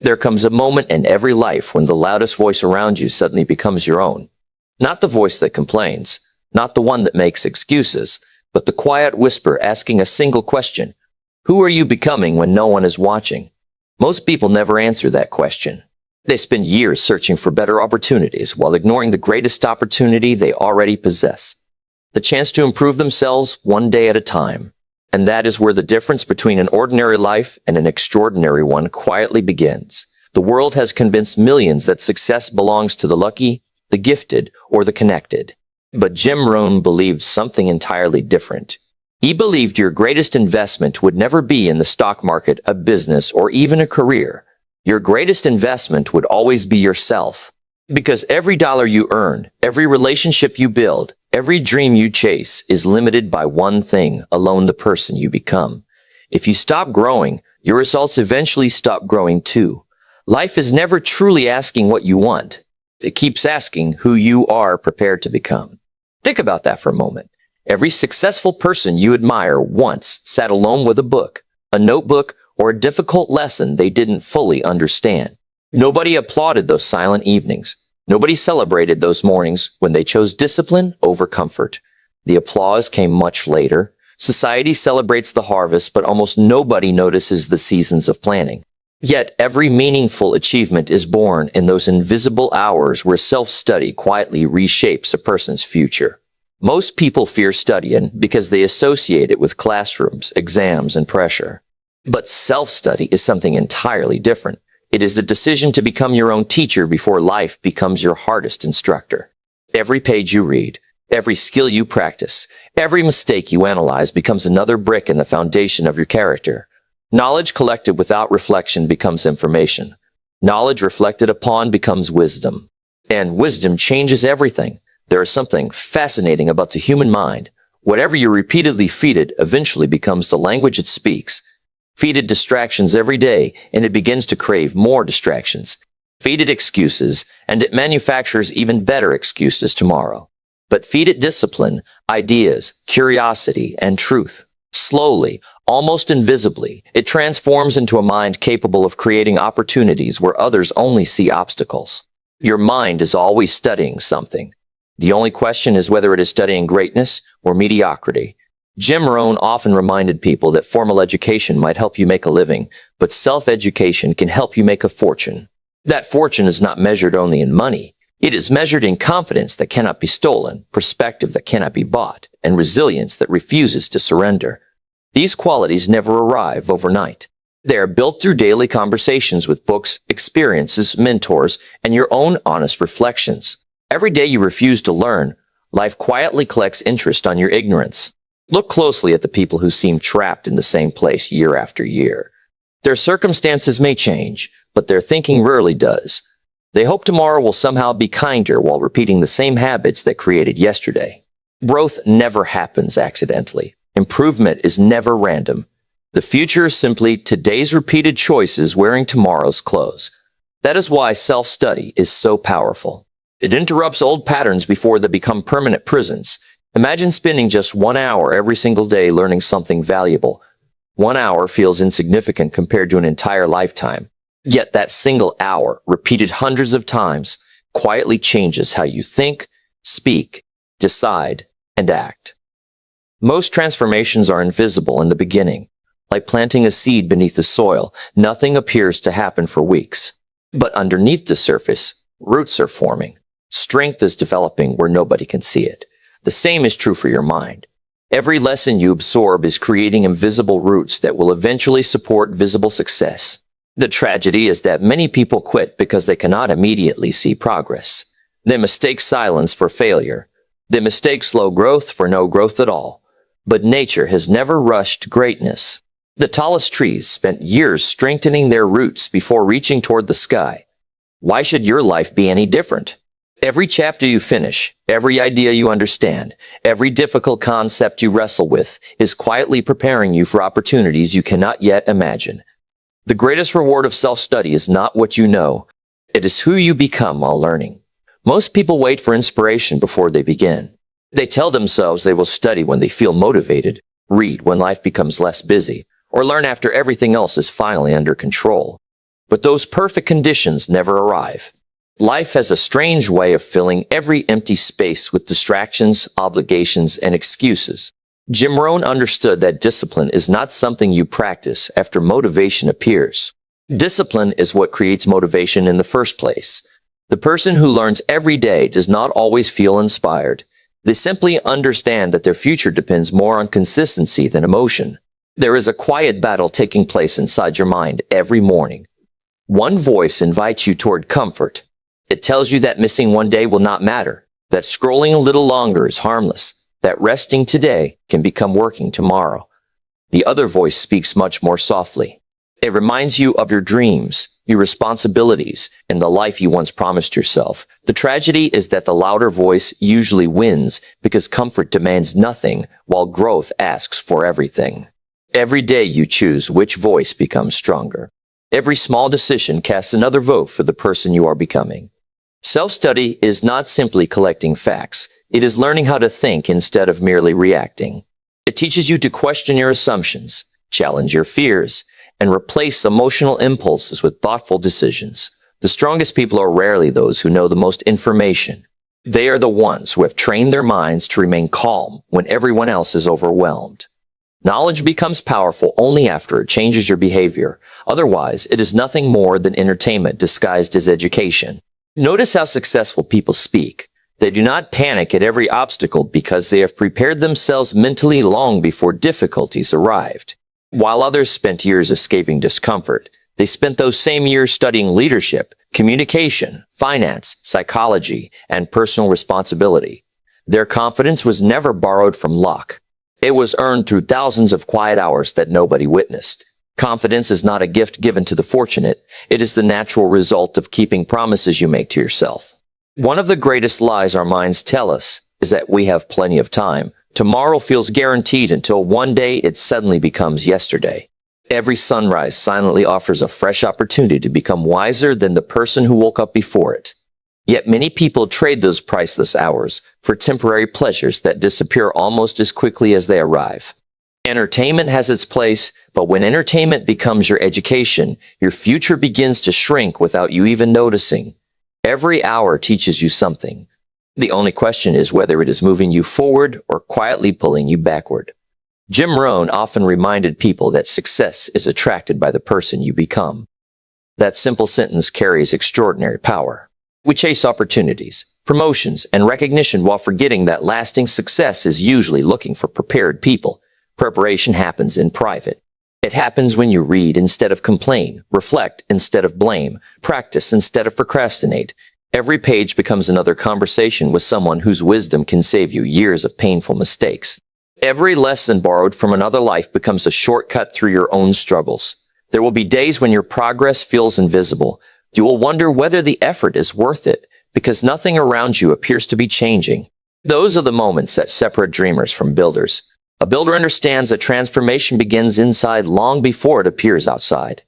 There comes a moment in every life when the loudest voice around you suddenly becomes your own. Not the voice that complains, not the one that makes excuses, but the quiet whisper asking a single question. Who are you becoming when no one is watching? Most people never answer that question. They spend years searching for better opportunities while ignoring the greatest opportunity they already possess. The chance to improve themselves one day at a time. And that is where the difference between an ordinary life and an extraordinary one quietly begins. The world has convinced millions that success belongs to the lucky, the gifted, or the connected. But Jim Rohn believed something entirely different. He believed your greatest investment would never be in the stock market, a business, or even a career. Your greatest investment would always be yourself. Because every dollar you earn, every relationship you build, every dream you chase is limited by one thing alone: the person you become. If you stop growing, your results eventually stop growing too. Life is never truly asking what you want. It keeps asking who you are prepared to become. Think about that for a moment. Every successful person you admire once sat alone with a book, a notebook, or a difficult lesson they didn't fully understand. Nobody applauded those silent evenings. Nobody celebrated those mornings when they chose discipline over comfort. The applause came much later. Society celebrates the harvest, but almost nobody notices the seasons of planting. Yet every meaningful achievement is born in those invisible hours where self-study quietly reshapes a person's future. Most people fear studying because they associate it with classrooms, exams, and pressure. But self-study is something entirely different. It is the decision to become your own teacher before life becomes your hardest instructor. Every page you read, every skill you practice, every mistake you analyze becomes another brick in the foundation of your character. Knowledge collected without reflection becomes information. Knowledge reflected upon becomes wisdom. And wisdom changes everything. There is something fascinating about the human mind. Whatever you repeatedly feed it eventually becomes the language it speaks. Feed it distractions every day, and it begins to crave more distractions. Feed it excuses, and it manufactures even better excuses tomorrow. But feed it discipline, ideas, curiosity, and truth. Slowly, almost invisibly, it transforms into a mind capable of creating opportunities where others only see obstacles. Your mind is always studying something. The only question is whether it is studying greatness or mediocrity. Jim Rohn often reminded people that formal education might help you make a living, but self-education can help you make a fortune. That fortune is not measured only in money. It is measured in confidence that cannot be stolen, perspective that cannot be bought, and resilience that refuses to surrender. These qualities never arrive overnight. They are built through daily conversations with books, experiences, mentors, and your own honest reflections. Every day you refuse to learn, life quietly collects interest on your ignorance. Look closely at the people who seem trapped in the same place year after year. Their circumstances may change, but their thinking rarely does. They hope tomorrow will somehow be kinder while repeating the same habits that created yesterday. Growth never happens accidentally. Improvement is never random. The future is simply today's repeated choices wearing tomorrow's clothes. That is why self-study is so powerful. It interrupts old patterns before they become permanent prisons. Imagine spending just 1 hour every single day learning something valuable. 1 hour feels insignificant compared to an entire lifetime. Yet that single hour, repeated hundreds of times, quietly changes how you think, speak, decide, and act. Most transformations are invisible in the beginning. Like planting a seed beneath the soil, nothing appears to happen for weeks. But underneath the surface, roots are forming. Strength is developing where nobody can see it. The same is true for your mind. Every lesson you absorb is creating invisible roots that will eventually support visible success. The tragedy is that many people quit because they cannot immediately see progress. They mistake silence for failure. They mistake slow growth for no growth at all. But nature has never rushed greatness. The tallest trees spent years strengthening their roots before reaching toward the sky. Why should your life be any different? Every chapter you finish, every idea you understand, every difficult concept you wrestle with is quietly preparing you for opportunities you cannot yet imagine. The greatest reward of self-study is not what you know. It is who you become while learning. Most people wait for inspiration before they begin. They tell themselves they will study when they feel motivated, read when life becomes less busy, or learn after everything else is finally under control. But those perfect conditions never arrive. Life has a strange way of filling every empty space with distractions, obligations, and excuses. Jim Rohn understood that discipline is not something you practice after motivation appears. Discipline is what creates motivation in the first place. The person who learns every day does not always feel inspired. They simply understand that their future depends more on consistency than emotion. There is a quiet battle taking place inside your mind every morning. One voice invites you toward comfort. It tells you that missing one day will not matter, that scrolling a little longer is harmless, that resting today can become working tomorrow. The other voice speaks much more softly. It reminds you of your dreams, your responsibilities, and the life you once promised yourself. The tragedy is that the louder voice usually wins because comfort demands nothing while growth asks for everything. Every day you choose which voice becomes stronger. Every small decision casts another vote for the person you are becoming. Self-study is not simply collecting facts. It is learning how to think instead of merely reacting. It teaches you to question your assumptions, challenge your fears, and replace emotional impulses with thoughtful decisions. The strongest people are rarely those who know the most information. They are the ones who have trained their minds to remain calm when everyone else is overwhelmed. Knowledge becomes powerful only after it changes your behavior. Otherwise, it is nothing more than entertainment disguised as education. Notice how successful people speak. They do not panic at every obstacle because they have prepared themselves mentally long before difficulties arrived. While others spent years escaping discomfort, they spent those same years studying leadership, communication, finance, psychology, and personal responsibility. Their confidence was never borrowed from luck. It was earned through thousands of quiet hours that nobody witnessed. Confidence is not a gift given to the fortunate. It is the natural result of keeping promises you make to yourself. One of the greatest lies our minds tell us is that we have plenty of time. Tomorrow feels guaranteed until one day it suddenly becomes yesterday. Every sunrise silently offers a fresh opportunity to become wiser than the person who woke up before it. Yet many people trade those priceless hours for temporary pleasures that disappear almost as quickly as they arrive. Entertainment has its place, but when entertainment becomes your education, your future begins to shrink without you even noticing. Every hour teaches you something. The only question is whether it is moving you forward or quietly pulling you backward. Jim Rohn often reminded people that success is attracted by the person you become. That simple sentence carries extraordinary power. We chase opportunities, promotions, and recognition while forgetting that lasting success is usually looking for prepared people. Preparation happens in private. It happens when you read instead of complain, reflect instead of blame, practice instead of procrastinate. Every page becomes another conversation with someone whose wisdom can save you years of painful mistakes. Every lesson borrowed from another life becomes a shortcut through your own struggles. There will be days when your progress feels invisible. You will wonder whether the effort is worth it, because nothing around you appears to be changing. Those are the moments that separate dreamers from builders. A builder understands that transformation begins inside long before it appears outside.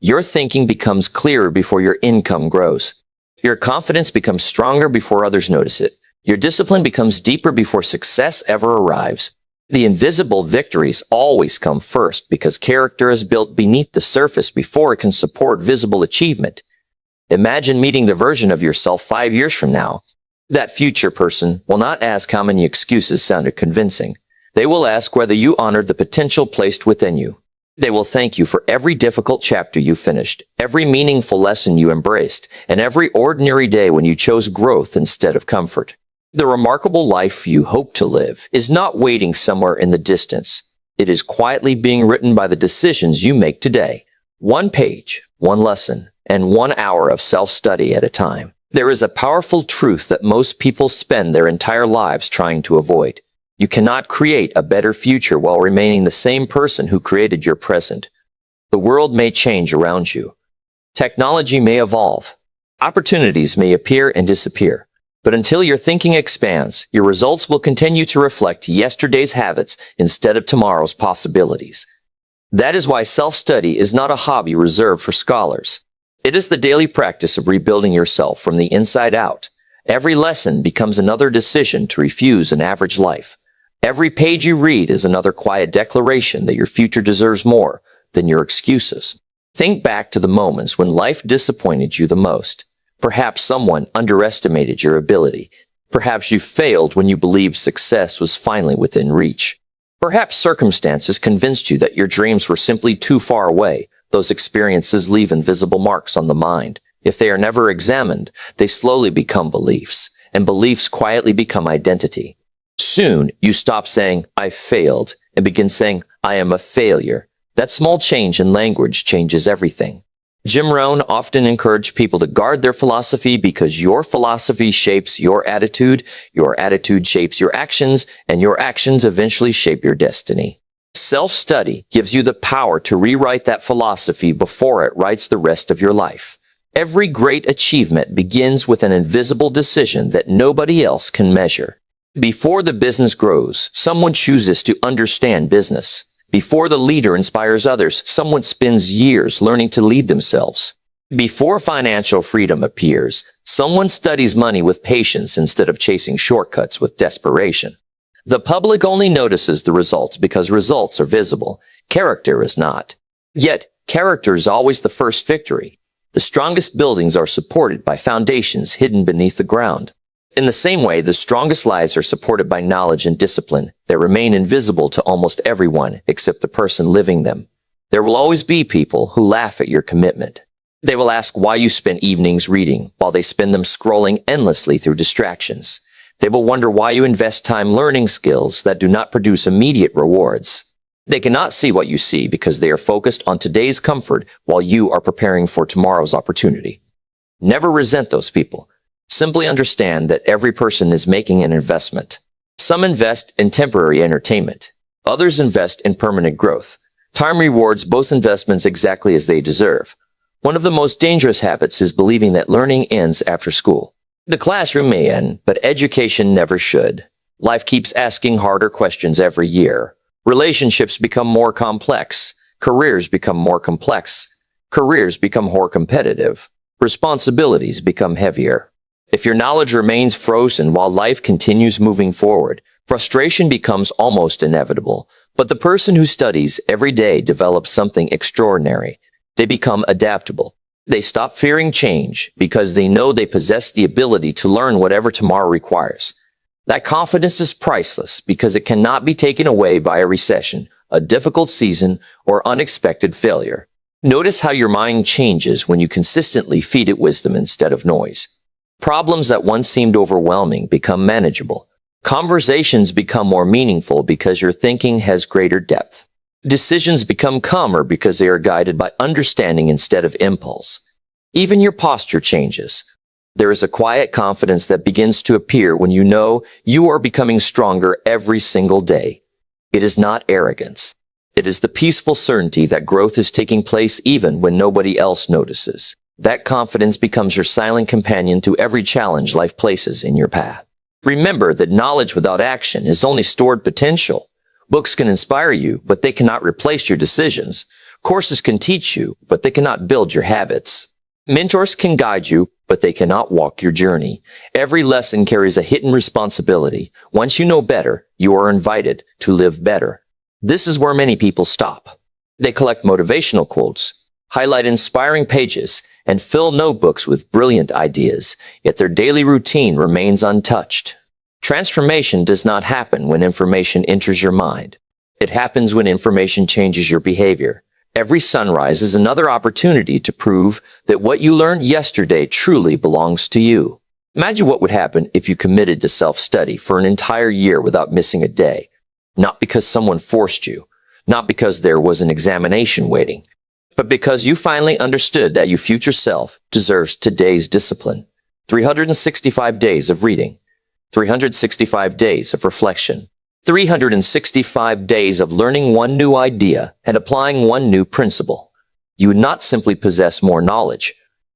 Your thinking becomes clearer before your income grows. Your confidence becomes stronger before others notice it. Your discipline becomes deeper before success ever arrives. The invisible victories always come first because character is built beneath the surface before it can support visible achievement. Imagine meeting the version of yourself 5 years from now. That future person will not ask how many excuses sounded convincing. They will ask whether you honored the potential placed within you. They will thank you for every difficult chapter you finished, every meaningful lesson you embraced, and every ordinary day when you chose growth instead of comfort. The remarkable life you hope to live is not waiting somewhere in the distance. It is quietly being written by the decisions you make today. One page, one lesson, and 1 hour of self-study at a time. There is a powerful truth that most people spend their entire lives trying to avoid. You cannot create a better future while remaining the same person who created your present. The world may change around you. Technology may evolve. Opportunities may appear and disappear. But until your thinking expands, your results will continue to reflect yesterday's habits instead of tomorrow's possibilities. That is why self-study is not a hobby reserved for scholars. It is the daily practice of rebuilding yourself from the inside out. Every lesson becomes another decision to refuse an average life. Every page you read is another quiet declaration that your future deserves more than your excuses. Think back to the moments when life disappointed you the most. Perhaps someone underestimated your ability. Perhaps you failed when you believed success was finally within reach. Perhaps circumstances convinced you that your dreams were simply too far away. Those experiences leave invisible marks on the mind. If they are never examined, they slowly become beliefs, and beliefs quietly become identity. Soon, you stop saying, "I failed," and begin saying, "I am a failure." That small change in language changes everything. Jim Rohn often encouraged people to guard their philosophy because your philosophy shapes your attitude shapes your actions, and your actions eventually shape your destiny. Self-study gives you the power to rewrite that philosophy before it writes the rest of your life. Every great achievement begins with an invisible decision that nobody else can measure. Before the business grows, someone chooses to understand business. Before the leader inspires others, someone spends years learning to lead themselves. Before financial freedom appears, someone studies money with patience instead of chasing shortcuts with desperation. The public only notices the results because results are visible. Character is not. Yet, character is always the first victory. The strongest buildings are supported by foundations hidden beneath the ground. In the same way, the strongest lives are supported by knowledge and discipline that remain invisible to almost everyone except the person living them. There will always be people who laugh at your commitment. They will ask why you spend evenings reading while they spend them scrolling endlessly through distractions. They will wonder why you invest time learning skills that do not produce immediate rewards. They cannot see what you see because they are focused on today's comfort while you are preparing for tomorrow's opportunity. Never resent those people. Simply understand that every person is making an investment. Some invest in temporary entertainment. Others invest in permanent growth. Time rewards both investments exactly as they deserve. One of the most dangerous habits is believing that learning ends after school. The classroom may end, but education never should. Life keeps asking harder questions every year. Relationships become more complex. Careers become more complex. Careers become more competitive. Responsibilities become heavier. If your knowledge remains frozen while life continues moving forward, frustration becomes almost inevitable. But the person who studies every day develops something extraordinary. They become adaptable. They stop fearing change because they know they possess the ability to learn whatever tomorrow requires. That confidence is priceless because it cannot be taken away by a recession, a difficult season, or unexpected failure. Notice how your mind changes when you consistently feed it wisdom instead of noise. Problems that once seemed overwhelming become manageable. Conversations become more meaningful because your thinking has greater depth. Decisions become calmer because they are guided by understanding instead of impulse. Even your posture changes. There is a quiet confidence that begins to appear when you know you are becoming stronger every single day. It is not arrogance. It is the peaceful certainty that growth is taking place even when nobody else notices. That confidence becomes your silent companion to every challenge life places in your path. Remember that knowledge without action is only stored potential. Books can inspire you, but they cannot replace your decisions. Courses can teach you, but they cannot build your habits. Mentors can guide you, but they cannot walk your journey. Every lesson carries a hidden responsibility. Once you know better, you are invited to live better. This is where many people stop. They collect motivational quotes, highlight inspiring pages, and fill notebooks with brilliant ideas, yet their daily routine remains untouched. Transformation does not happen when information enters your mind. It happens when information changes your behavior. Every sunrise is another opportunity to prove that what you learned yesterday truly belongs to you. Imagine what would happen if you committed to self-study for an entire year without missing a day. Not because someone forced you, not because there was an examination waiting, but because you finally understood that your future self deserves today's discipline. 365 days of reading, 365 days of reflection, 365 days of learning one new idea and applying one new principle. You would not simply possess more knowledge.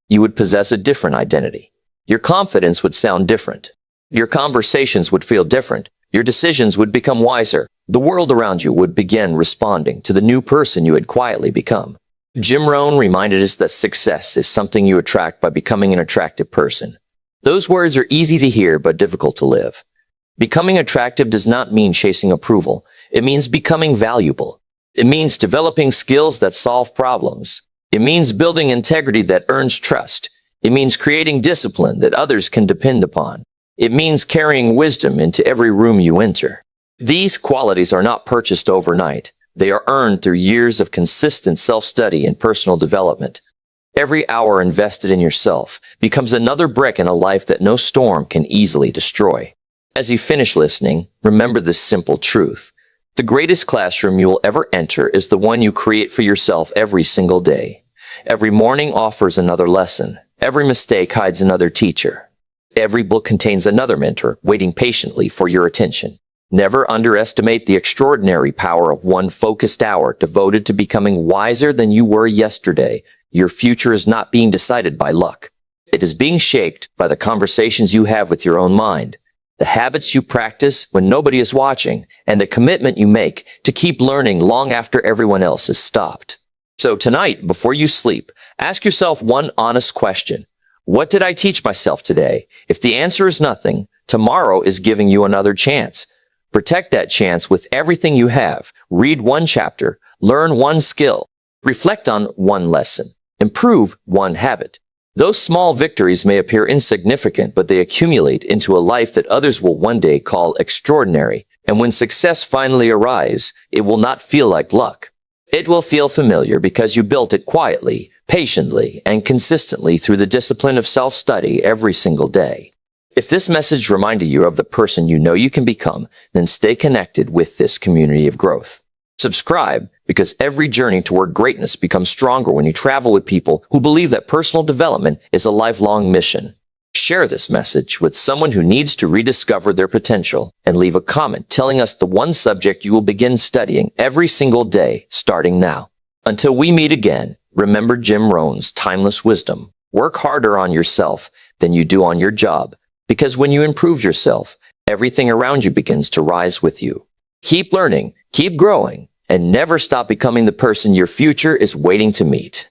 You would possess a different identity. Your confidence would sound different. Your conversations would feel different. Your decisions would become wiser. The world around you would begin responding to the new person you had quietly become. Jim Rohn reminded us that success is something you attract by becoming an attractive person. Those words are easy to hear but difficult to live. Becoming attractive does not mean chasing approval. It means becoming valuable. It means developing skills that solve problems. It means building integrity that earns trust. It means creating discipline that others can depend upon. It means carrying wisdom into every room you enter. These qualities are not purchased overnight. They are earned through years of consistent self-study and personal development. Every hour invested in yourself becomes another brick in a life that no storm can easily destroy. As you finish listening, remember this simple truth. The greatest classroom you will ever enter is the one you create for yourself every single day. Every morning offers another lesson. Every mistake hides another teacher. Every book contains another mentor waiting patiently for your attention. Never underestimate the extraordinary power of one focused hour devoted to becoming wiser than you were yesterday. Your future is not being decided by luck. It is being shaped by the conversations you have with your own mind, the habits you practice when nobody is watching, and the commitment you make to keep learning long after everyone else has stopped. So tonight, before you sleep, ask yourself one honest question. What did I teach myself today? If the answer is nothing, tomorrow is giving you another chance. Protect that chance with everything you have. Read one chapter, learn one skill, reflect on one lesson, improve one habit. Those small victories may appear insignificant, but they accumulate into a life that others will one day call extraordinary. And when success finally arrives, it will not feel like luck. It will feel familiar because you built it quietly, patiently, and consistently through the discipline of self-study every single day. If this message reminded you of the person you know you can become, then stay connected with this community of growth. Subscribe, because every journey toward greatness becomes stronger when you travel with people who believe that personal development is a lifelong mission. Share this message with someone who needs to rediscover their potential, and leave a comment telling us the one subject you will begin studying every single day starting now. Until we meet again, remember Jim Rohn's timeless wisdom. Work harder on yourself than you do on your job, because when you improve yourself, everything around you begins to rise with you. Keep learning, keep growing, and never stop becoming the person your future is waiting to meet.